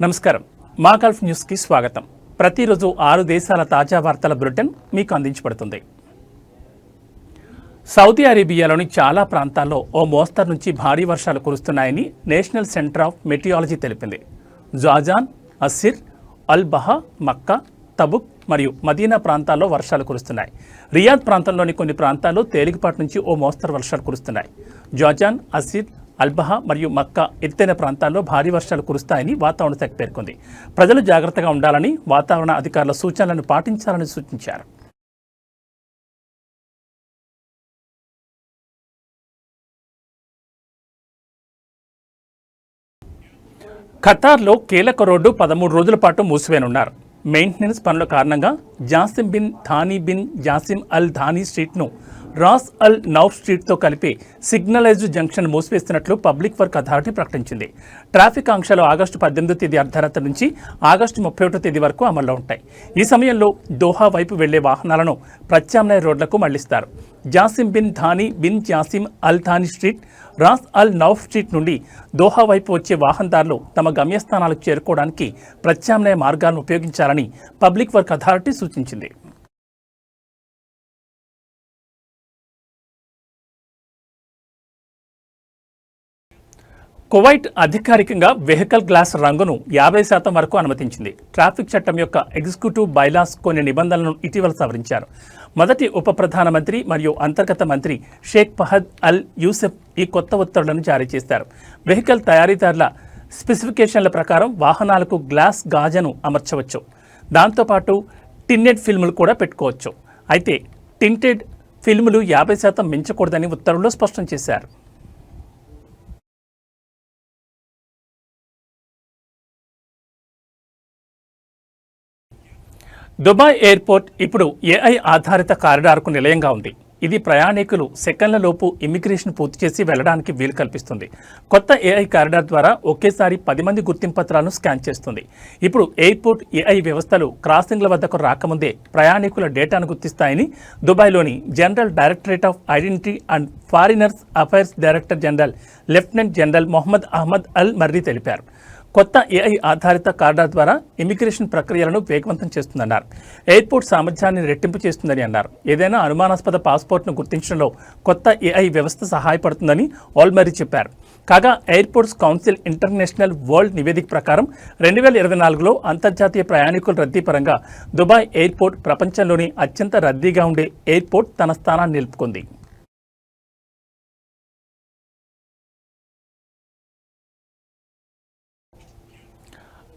నమస్కారం. మా గల్ఫ్ న్యూస్కి స్వాగతం. ప్రతిరోజు 6 దేశాల తాజా వార్తల బులెటిన్ మీకు అందించబడుతుంది. సౌదీ అరేబియాలోని చాలా ప్రాంతాల్లో ఓ మోస్తరు నుంచి భారీ వర్షాలు కురుస్తున్నాయని నేషనల్ సెంటర్ ఆఫ్ మెటియాలజీ తెలిపింది. జాజాన్, అసిర్, అల్ బహా, మక్కా, తబుక్ మరియు మదీనా ప్రాంతాల్లో వర్షాలు కురుస్తున్నాయి. రియాద్ ప్రాంతంలోని కొన్ని ప్రాంతాల్లో తేలికపాటి నుంచి ఓ మోస్తరు వర్షాలు కురుస్తున్నాయి. జాజాన్, అసిర్, అల్బహా మరియు మక్కా ఎత్తైన ప్రాంతాల్లో భారీ వర్షాలు కురుస్తాయని వాతావరణ శాఖ పేర్కొంది. ప్రజలు జాగ్రత్తగా ఉండాలని, వాతావరణ అధికారుల సూచనలను పాటించాలని సూచించారు. ఖతార్లో కీలక రోడ్డు 13 రోజుల పాటు మూసివేయనున్నారు. మెయింటెనెన్స్ పనుల కారణంగా Jassim bin Thani bin Jassim Al Thani స్ట్రీట్ను రాస్ అల్ నౌఫ్ స్ట్రీట్తో కలిపి సిగ్నలైజ్డ్ జంక్షన్ మూసివేస్తున్నట్లు పబ్లిక్ వర్క్ అథారిటీ ప్రకటించింది. ట్రాఫిక్ ఆంక్షలు ఆగస్టు 18వ తేదీ అర్ధరాత్రి నుంచి ఆగస్టు 31వ తేదీ వరకు అమల్లో ఉంటాయి. ఈ సమయంలో దోహా వైపు వెళ్లే వాహనాలను ప్రత్యామ్నాయ రోడ్లకు మళ్లిస్తారు. Jassim bin Thani bin Jassim Al Thani street, Ras Al Nouf street నుండి దోహా వైపు వచ్చే వాహనదారులు తమ గమ్యస్థానాలకు చేరుకోవడానికి ప్రత్యామ్నాయ మార్గాలను ఉపయోగించాలని పబ్లిక్ వర్క్ అథారిటీ సూచించింది. కువైట్ అధికారికంగా వెహికల్ గ్లాస్ రంగును 50% వరకు అనుమతించింది. ట్రాఫిక్ చట్టం యొక్క ఎగ్జిక్యూటివ్ బైలాస్ కొన్ని నిబంధనలను ఇటీవల సవరించారు. మొదటి ఉప ప్రధానమంత్రి మరియు అంతర్గత మంత్రి షేక్ ఫహద్ అల్ యూసెఫ్ ఈ కొత్త ఉత్తర్వులను జారీ చేశారు. వెహికల్ తయారీదారుల స్పెసిఫికేషన్ల ప్రకారం వాహనాలకు గ్లాస్ గాజను అమర్చవచ్చు. దాంతోపాటు టిన్నెడ్ ఫిల్ములు కూడా పెట్టుకోవచ్చు. అయితే టింటెడ్ ఫిల్ములు 50% మించకూడదని ఉత్తర్వుల్లో స్పష్టం చేశారు. దుబాయ్ ఎయిర్పోర్ట్ ఇప్పుడు ఏఐ ఆధారిత కారిడార్కు నిలయంగా ఉంది. ఇది ప్రయాణికులు సెకండ్ల లోపు ఇమిగ్రేషన్ పూర్తి చేసి వెళ్లడానికి వీలు కల్పిస్తుంది. కొత్త ఏఐ కారిడార్ ద్వారా ఒకేసారి 10 మంది గుర్తింపు పత్రాలను స్కాన్ చేస్తుంది. ఇప్పుడు ఎయిర్పోర్ట్ ఏఐ వ్యవస్థలు క్రాసింగ్ల వద్దకు రాకముందే ప్రయాణికుల డేటాను గుర్తిస్తాయని దుబాయ్లోని general directorate of identity and foreigners affairs director general lieutenant general Mohammed Ahmed Al Marri తెలిపారు. కొత్త ఏఐ ఆధారిత కారిడార్ ద్వారా ఇమిగ్రేషన్ ప్రక్రియలను వేగవంతం చేస్తుందన్నారు. ఎయిర్పోర్ట్ సామర్థ్యాన్ని రెట్టింపు చేస్తుందని అన్నారు. ఏదైనా అనుమానాస్పద పాస్పోర్ట్ను గుర్తించడంలో కొత్త ఏఐ వ్యవస్థ సహాయపడుతుందని ఆల్మరీ చెప్పారు. కాగా ఎయిర్పోర్ట్స్ కౌన్సిల్ ఇంటర్నేషనల్ వరల్డ్ నివేదిక ప్రకారం 2024లో అంతర్జాతీయ ప్రయాణికుల రద్దీ పరంగా దుబాయ్ ఎయిర్పోర్ట్ ప్రపంచంలోని అత్యంత రద్దీగా ఉండే ఎయిర్పోర్ట్ తన స్థానాన్ని నిలుపుకుంది.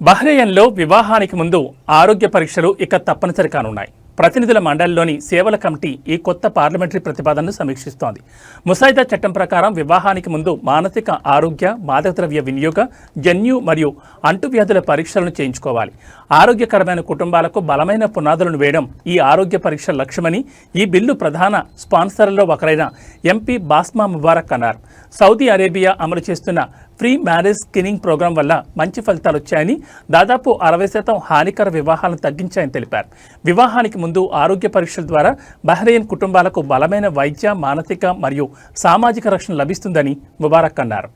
బహ్రెయిన్లో వివాహానికి ముందు ఆరోగ్య పరీక్షలు ఇక తప్పనిసరి కానున్నాయి. ప్రతినిధుల మండలిలోని సేవల కమిటీ ఈ కొత్త పార్లమెంటరీ ప్రతిపాదనను సమీక్షిస్తోంది. ముసాయిదా చట్టం ప్రకారం వివాహానికి ముందు మానసిక ఆరోగ్య, మాదక ద్రవ్య వినియోగ, జన్యు మరియు అంటువ్యాధుల పరీక్షలను చేయించుకోవాలి. ఆరోగ్యకరమైన కుటుంబాలకు బలమైన పునాదులను వేయడం ఈ ఆరోగ్య పరీక్షల లక్ష్యమని ఈ బిల్లు ప్రధాన స్పాన్సర్లలో ఒకరైన ఎంపీ బాస్మా ముబారక్ అన్నారు. సౌదీ అరేబియా అమలు చేస్తున్న ఫ్రీ మ్యారేజ్ స్క్రీనింగ్ ప్రోగ్రాం వల్ల మంచి ఫలితాలు వచ్చాయని, దాదాపు 60% హానికర వివాహాలను తగ్గించాయని తెలిపారు. వివాహానికి ముందు ఆరోగ్య పరీక్షల ద్వారా బహ్రెయిన్ కుటుంబాలకు బలమైన వైద్య, మానసిక మరియు సామాజిక రక్షణ లభిస్తుందని ముబారక్ అన్నారు.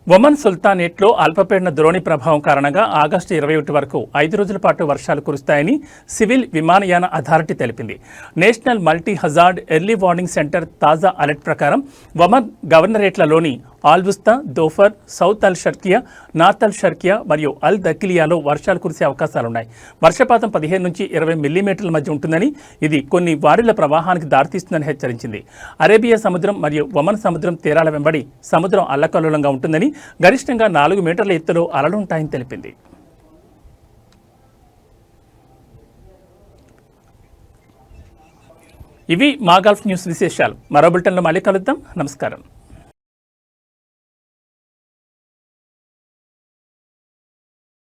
ఒమన్ సుల్తానేట్లో అల్పపీడన ద్రోణి ప్రభావం కారణంగా ఆగస్టు 21 వరకు 5 రోజుల పాటు వర్షాలు కురుస్తాయని సివిల్ విమానయాన అథారిటీ తెలిపింది. National multi hazard early warning centre తాజా అలర్ట్ ప్రకారం Oman గవర్నరేట్లలోని ఆల్బుస్తా, Dhofar, South Al షర్కియా, north అల్ షర్కియా మరియు అల్ దకిలియాలో వర్షాలు కురిసే అవకాశాలున్నాయి. వర్షపాతం 15 నుంచి 20 మిల్లీమీటర్ల మధ్య ఉంటుందని, ఇది కొన్ని వారిల ప్రవాహానికి దారితీస్తుందని హెచ్చరించింది. అరేబియా సముద్రం మరియు ఒమన్ సముద్రం తీరాల వెంబడి సముద్రం అల్లకల్లోలంగా ఉంటుందని, గరిష్టంగా 4 మీటర్ల ఎత్తులో అలలుంటాయని తెలిపింది. ఇవి మా గల్ఫ్ న్యూస్ విశేషాలు. మరో బులెటిన్లో మళ్ళీ కలుద్దాం. నమస్కారం.